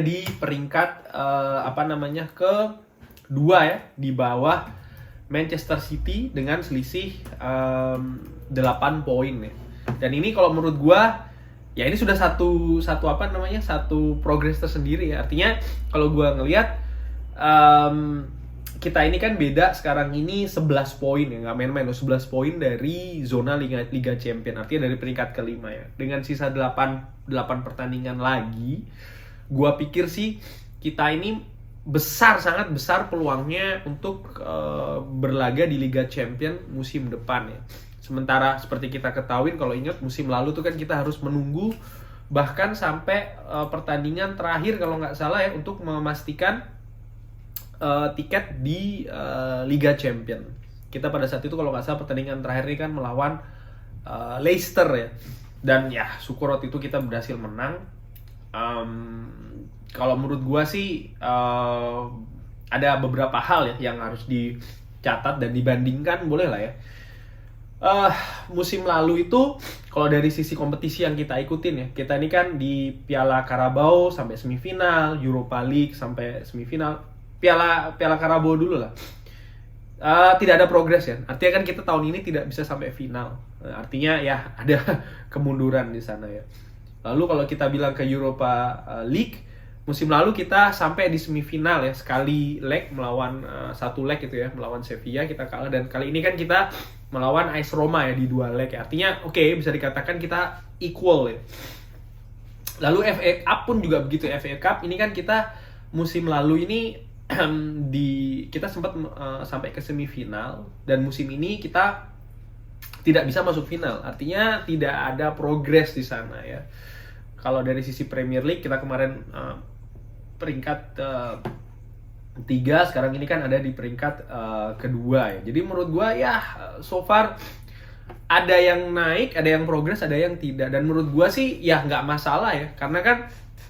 di peringkat kedua ya, di bawah Manchester City dengan selisih 8 poin ya. Dan ini kalau menurut gua ya ini sudah satu progres tersendiri ya. Artinya kalau gua ngelihat kita ini kan beda sekarang ini 11 poin ya, nggak main-main loh, 11 poin dari zona Liga Champion, artinya dari peringkat kelima ya. Dengan sisa 8 pertandingan lagi, gua pikir sih kita ini sangat besar peluangnya untuk berlaga di Liga Champion musim depan ya. Sementara seperti kita ketahui, kalau ingat musim lalu tuh kan kita harus menunggu bahkan sampai pertandingan terakhir kalau nggak salah ya untuk memastikan tiket di Liga Champion. Kita pada saat itu kalau nggak salah pertandingan terakhir ini kan melawan Leicester ya. Dan ya syukur waktu itu kita berhasil menang. Kalau menurut gua sih ada beberapa hal ya yang harus dicatat dan dibandingkan, boleh lah ya. Musim lalu itu kalau dari sisi kompetisi yang kita ikutin ya, kita ini kan di Piala Carabao sampai semifinal, Europa League sampai semifinal. Piala Carabao dulu lah. Tidak ada progres ya. Artinya kan kita tahun ini tidak bisa sampai final. Artinya ya ada kemunduran di sana ya. Lalu kalau kita bilang ke Europa League, musim lalu kita sampai di semifinal ya, sekali leg melawan satu leg itu ya, melawan Sevilla kita kalah, dan kali ini kan kita melawan AS Roma ya di 2 leg ya. Artinya bisa dikatakan kita equal ya. Lalu FA Cup pun juga begitu. FA Cup ini kan kita musim lalu ini kita sempat sampai ke semifinal, dan musim ini kita tidak bisa masuk final. Artinya tidak ada progres di sana ya. Kalau dari sisi Premier League kita kemarin peringkat 3, sekarang ini kan ada di peringkat kedua ya. Jadi menurut gua ya so far ada yang naik, ada yang progres, ada yang tidak. Dan menurut gua sih ya nggak masalah ya, karena kan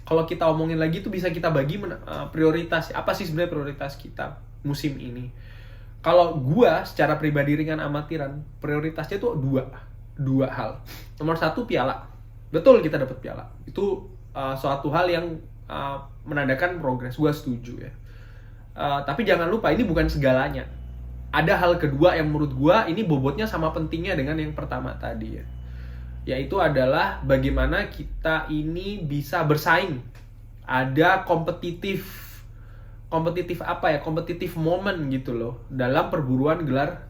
kalau kita omongin lagi tuh bisa kita bagi prioritas. Apa sih sebenarnya prioritas kita musim ini? Kalau gua secara pribadi ringan amatiran, prioritasnya tuh dua hal. Nomor 1 piala. Betul kita dapat piala. Itu suatu hal yang menandakan progres. Gua setuju ya. Tapi jangan lupa ini bukan segalanya. Ada hal kedua yang menurut gua ini bobotnya sama pentingnya dengan yang pertama tadi ya. Yaitu adalah bagaimana kita ini bisa bersaing. Ada kompetitif moment gitu loh dalam perburuan gelar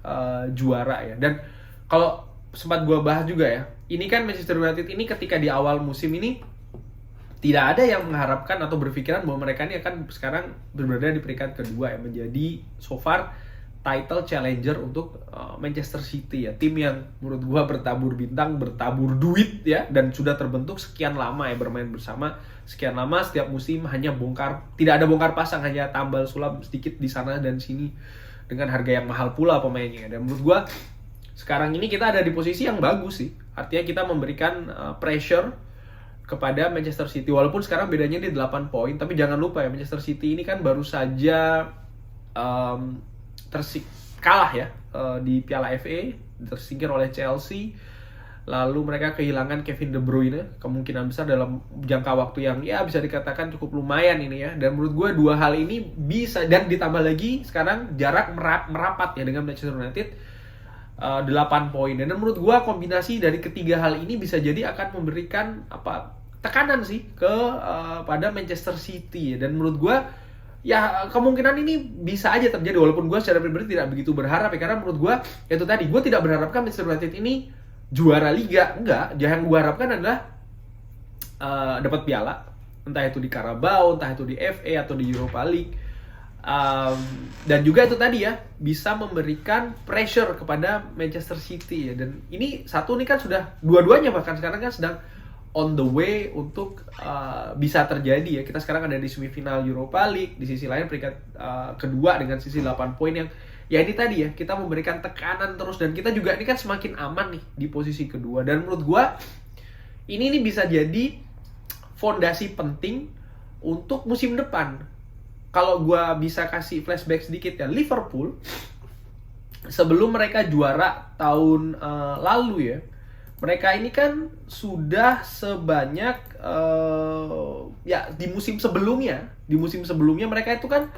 juara ya. Dan kalau sempat gue bahas juga ya, ini kan Manchester United ini ketika di awal musim ini tidak ada yang mengharapkan atau berpikiran bahwa mereka ini akan sekarang berada di peringkat kedua ya, menjadi so far title challenger untuk Manchester City ya, tim yang menurut gua bertabur bintang, bertabur duit ya, dan sudah terbentuk sekian lama ya, bermain bersama sekian lama, setiap musim hanya tidak ada bongkar pasang, hanya tambal sulam sedikit di sana dan sini dengan harga yang mahal pula pemainnya. Dan menurut gua sekarang ini kita ada di posisi yang bagus sih, artinya kita memberikan pressure kepada Manchester City, walaupun sekarang bedanya di 8 poin, tapi jangan lupa ya, Manchester City ini kan baru saja kalah ya di Piala FA, tersingkir oleh Chelsea. Lalu mereka kehilangan Kevin De Bruyne, kemungkinan besar dalam jangka waktu yang ya bisa dikatakan cukup lumayan ini ya. Dan menurut gue dua hal ini bisa, dan ditambah lagi sekarang jarak merapat ya dengan Manchester United 8 poin. Dan menurut gue kombinasi dari ketiga hal ini bisa jadi akan memberikan tekanan sih pada Manchester City ya. Dan menurut gue ya kemungkinan ini bisa aja terjadi, walaupun gue secara pribadi tidak begitu berharap ya, karena menurut gue itu tadi, gue tidak berharapkan Manchester United ini juara liga, enggak. Yang gue harapkan adalah dapat piala, entah itu di Carabao, entah itu di FA atau di Europa League, dan juga itu tadi ya, bisa memberikan pressure kepada Manchester City ya. Dan ini satu nih kan sudah dua-duanya bahkan sekarang kan sedang on the way untuk bisa terjadi ya. Kita sekarang ada di semifinal Europa League, di sisi lain peringkat kedua dengan sisi 8 poin yang ya ini tadi ya, kita memberikan tekanan terus, dan kita juga ini kan semakin aman nih di posisi kedua. Dan menurut gua ini bisa jadi fondasi penting untuk musim depan. Kalau gua bisa kasih flashback sedikit ya, Liverpool sebelum mereka juara tahun lalu ya, mereka ini kan sudah sebanyak ya di musim sebelumnya mereka itu kan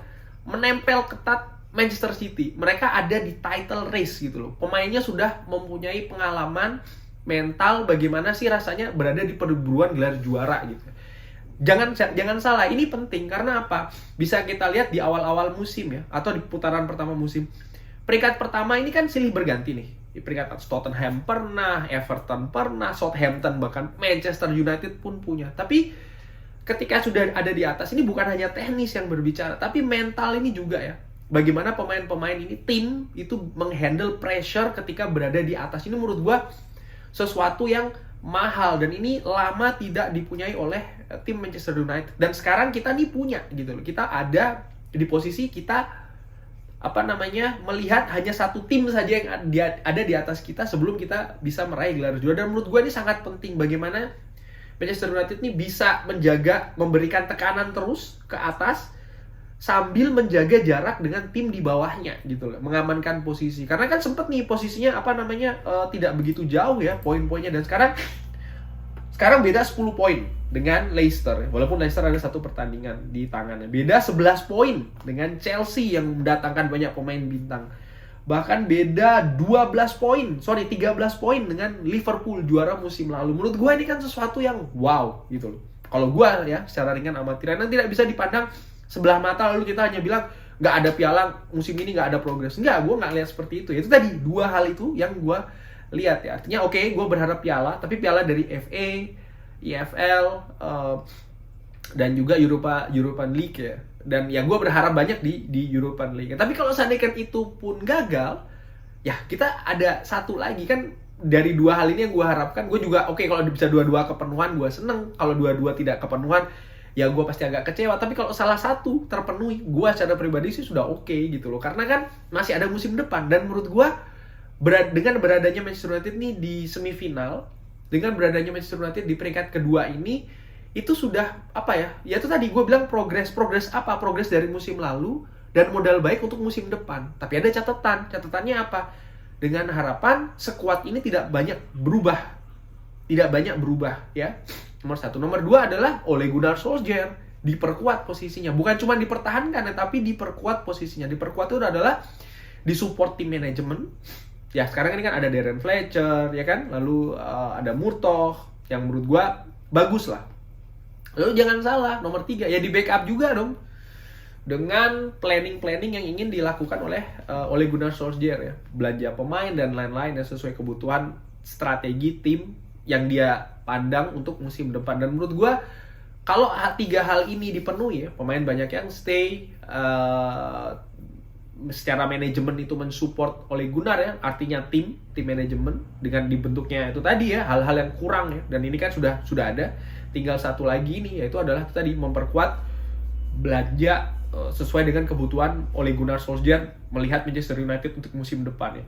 menempel ketat Manchester City. Mereka ada di title race gitu loh. Pemainnya sudah mempunyai pengalaman mental bagaimana sih rasanya berada di perburuan gelar juara gitu. Jangan salah, ini penting karena apa? Bisa kita lihat di awal-awal musim ya, atau di putaran pertama musim. Peringkat pertama ini kan silih berganti nih. Di peringkat Tottenham pernah, Everton pernah, Southampton, bahkan Manchester United pun punya. Tapi ketika sudah ada di atas, ini bukan hanya teknis yang berbicara, tapi mental ini juga ya. Bagaimana pemain-pemain ini, tim itu menghandle pressure ketika berada di atas. Ini menurut gua sesuatu yang mahal, dan ini lama tidak dipunyai oleh tim Manchester United. Dan sekarang kita nih punya gitu loh. Kita ada di posisi kita melihat hanya satu tim saja yang ada di atas kita sebelum kita bisa meraih gelar juara. Dan menurut gue ini sangat penting bagaimana Manchester United ini bisa menjaga, memberikan tekanan terus ke atas sambil menjaga jarak dengan tim di bawahnya gitu loh, mengamankan posisi. Karena kan sempet nih posisinya tidak begitu jauh ya poin-poinnya, dan sekarang beda 10 poin dengan Leicester. Walaupun Leicester ada satu pertandingan di tangannya. Beda 11 poin dengan Chelsea yang mendatangkan banyak pemain bintang. Bahkan beda 13 poin dengan Liverpool juara musim lalu. Menurut gue ini kan sesuatu yang wow gitu loh. Kalau gue ya secara ringan amatiran, tidak bisa dipandang sebelah mata lalu kita hanya bilang nggak ada piala musim ini, nggak ada progres. Enggak, gue nggak lihat seperti itu. Itu tadi dua hal itu yang gue lihat ya. Artinya oke, gue berharap piala, tapi piala dari FA, EFL, dan juga European League ya. Dan ya gue berharap banyak di European League. Tapi kalau seandainya itu pun gagal, ya kita ada satu lagi kan. Dari dua hal ini yang gue harapkan, gue juga kalau bisa dua-dua kepenuhan gue seneng. Kalau dua-dua tidak kepenuhan, ya gue pasti agak kecewa. Tapi kalau salah satu terpenuhi, gue secara pribadi sih sudah oke gitu loh. Karena kan masih ada musim depan. Dan menurut gue dengan beradanya Manchester United nih di semifinal, dengan beradanya Manchester United di peringkat kedua ini, itu sudah ya itu tadi gue bilang progres dari musim lalu dan modal baik untuk musim depan. Tapi ada catatannya apa? Dengan harapan sekuat ini tidak banyak berubah ya. Nomor satu. Nomor dua adalah Ole Gunnar Solskjaer diperkuat posisinya, bukan cuma dipertahankan ya, tapi diperkuat posisinya. Diperkuat itu adalah disupport tim manajemen. Ya sekarang ini kan ada Darren Fletcher ya kan, lalu ada Murtough yang menurut gua bagus lah. Lalu jangan salah, nomor 3 ya di backup juga dong dengan planning yang ingin dilakukan oleh Ole Gunnar Solskjaer ya, belanja pemain dan lain-lain yang sesuai kebutuhan strategi tim yang dia pandang untuk musim depan. Dan menurut gua kalau 3 hal ini dipenuhi ya, pemain banyak yang stay, secara manajemen itu mensupport Ole Gunnar ya, artinya tim manajemen dengan dibentuknya itu tadi ya, hal-hal yang kurang ya, dan ini kan sudah ada, tinggal satu lagi nih, yaitu adalah tadi memperkuat belanja sesuai dengan kebutuhan Ole Gunnar Solskjaer melihat Manchester United untuk musim depan ya.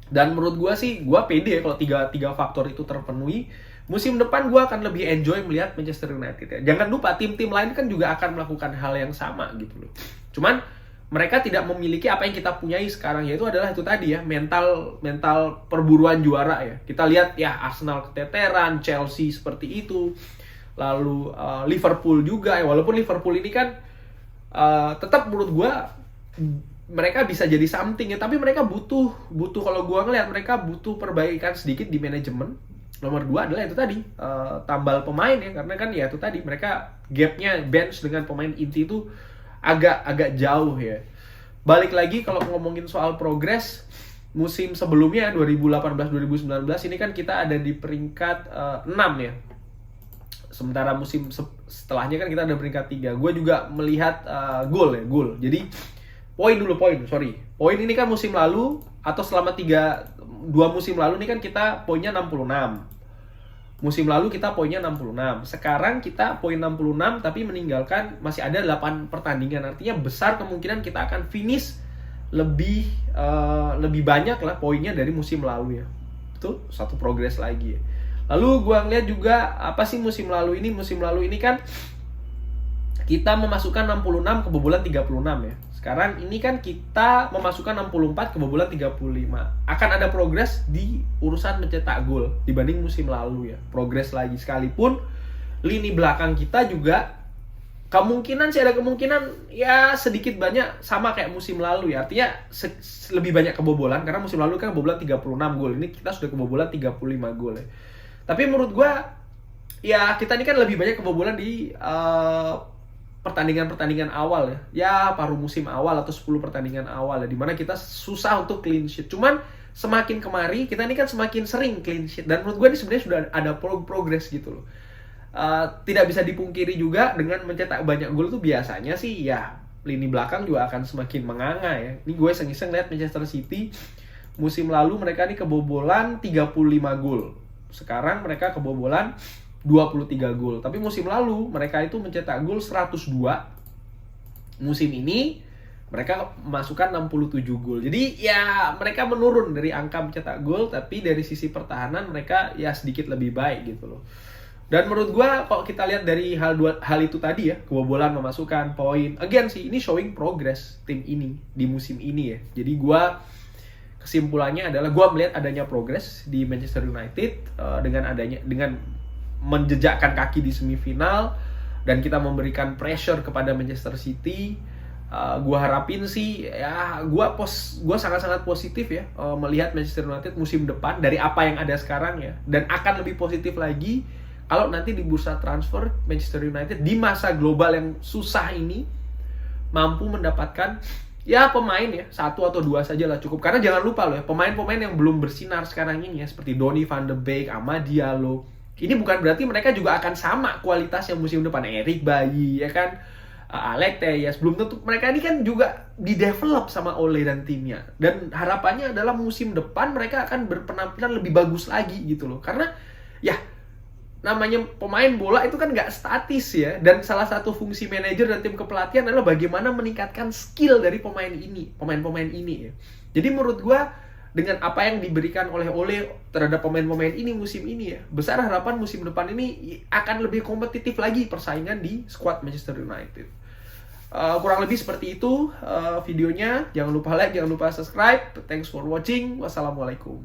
Dan menurut gue sih, gue pede ya kalau tiga faktor itu terpenuhi, musim depan gue akan lebih enjoy melihat Manchester United ya. Jangan lupa tim-tim lain kan juga akan melakukan hal yang sama gitu loh. Cuman mereka tidak memiliki apa yang kita punyai sekarang, yaitu adalah itu tadi ya, mental perburuan juara ya. Kita lihat ya, Arsenal keteteran, Chelsea seperti itu, lalu Liverpool juga ya. Walaupun Liverpool ini kan tetap menurut gue mereka bisa jadi something ya, tapi mereka butuh kalau gue ngeliat mereka butuh perbaikan sedikit di manajemen. Nomor 2 adalah itu tadi, tambal pemain ya, karena kan ya itu tadi mereka gapnya bench dengan pemain inti itu agak jauh ya. Balik lagi kalau ngomongin soal progres, musim sebelumnya 2018-2019 ini kan kita ada di peringkat 6 ya. Sementara musim setelahnya kan kita ada peringkat 3. Gue juga melihat gol. Jadi poin ini kan musim lalu atau selama 2 musim lalu ini kan kita poinnya 66. Musim lalu kita poinnya 66. Sekarang kita poin 66 tapi meninggalkan masih ada 8 pertandingan. Artinya besar kemungkinan kita akan finish lebih banyak lah poinnya dari musim lalu ya. Itu satu progres lagi ya. Lalu gua ngeliat juga apa sih musim lalu ini kan kita memasukkan 66 kebobolan 36 ya. Sekarang ini kan kita memasukkan 64 kebobolan 35. Akan ada progres di urusan mencetak gol dibanding musim lalu ya. Progres lagi, sekalipun lini belakang kita juga kemungkinan sih ada kemungkinan ya sedikit banyak sama kayak musim lalu ya. Artinya lebih banyak kebobolan karena musim lalu kan kebobolan 36 gol. Ini kita sudah kebobolan 35 gol ya. Tapi menurut gua ya kita ini kan lebih banyak kebobolan di pertandingan-pertandingan awal ya. Ya paruh musim awal atau 10 pertandingan awal ya, dimana kita susah untuk clean sheet. Cuman semakin kemari kita ini kan semakin sering clean sheet, dan menurut gue ini sebenarnya sudah ada progres gitu loh. Tidak bisa dipungkiri juga dengan mencetak banyak gol tuh biasanya sih ya lini belakang juga akan semakin menganga ya. Ini gue iseng-iseng lihat Manchester City musim lalu mereka ini kebobolan 35 gol. Sekarang mereka kebobolan 23 gol. Tapi musim lalu mereka itu mencetak gol 102. Musim ini mereka masukkan 67 gol. Jadi ya mereka menurun dari angka mencetak gol, tapi dari sisi pertahanan mereka ya sedikit lebih baik gitu loh. Dan menurut gua kalau kita lihat dari hal itu tadi ya, kebobolan, memasukkan poin, again sih ini showing progress tim ini di musim ini ya. Jadi gua kesimpulannya adalah gua melihat adanya progress di Manchester United dengan menjejakkan kaki di semifinal dan kita memberikan pressure kepada Manchester City. Gua harapin sih ya gua sangat-sangat positif ya melihat Manchester United musim depan dari apa yang ada sekarang ya, dan akan lebih positif lagi kalau nanti di bursa transfer Manchester United di masa global yang susah ini mampu mendapatkan ya pemain ya 1 atau 2 saja lah cukup. Karena jangan lupa loh ya, pemain-pemain yang belum bersinar sekarang ini ya, seperti Donny van de Beek, Amad Diallo, ini bukan berarti mereka juga akan sama kualitasnya musim depan. Eric Bailly ya kan, Alex Telles, belum tentu. Mereka ini kan juga di-develop sama Ole dan timnya. Dan harapannya adalah musim depan mereka akan berpenampilan lebih bagus lagi gitu loh. Karena ya namanya pemain bola itu kan nggak statis ya. Dan salah satu fungsi manajer dan tim kepelatihan adalah bagaimana meningkatkan skill dari pemain-pemain ini ya. Jadi menurut gua dengan apa yang diberikan oleh Ole terhadap pemain-pemain ini musim ini ya, besar harapan musim depan ini akan lebih kompetitif lagi persaingan di squad Manchester United. Kurang lebih seperti itu videonya. Jangan lupa like, jangan lupa subscribe. Thanks for watching. Wassalamualaikum.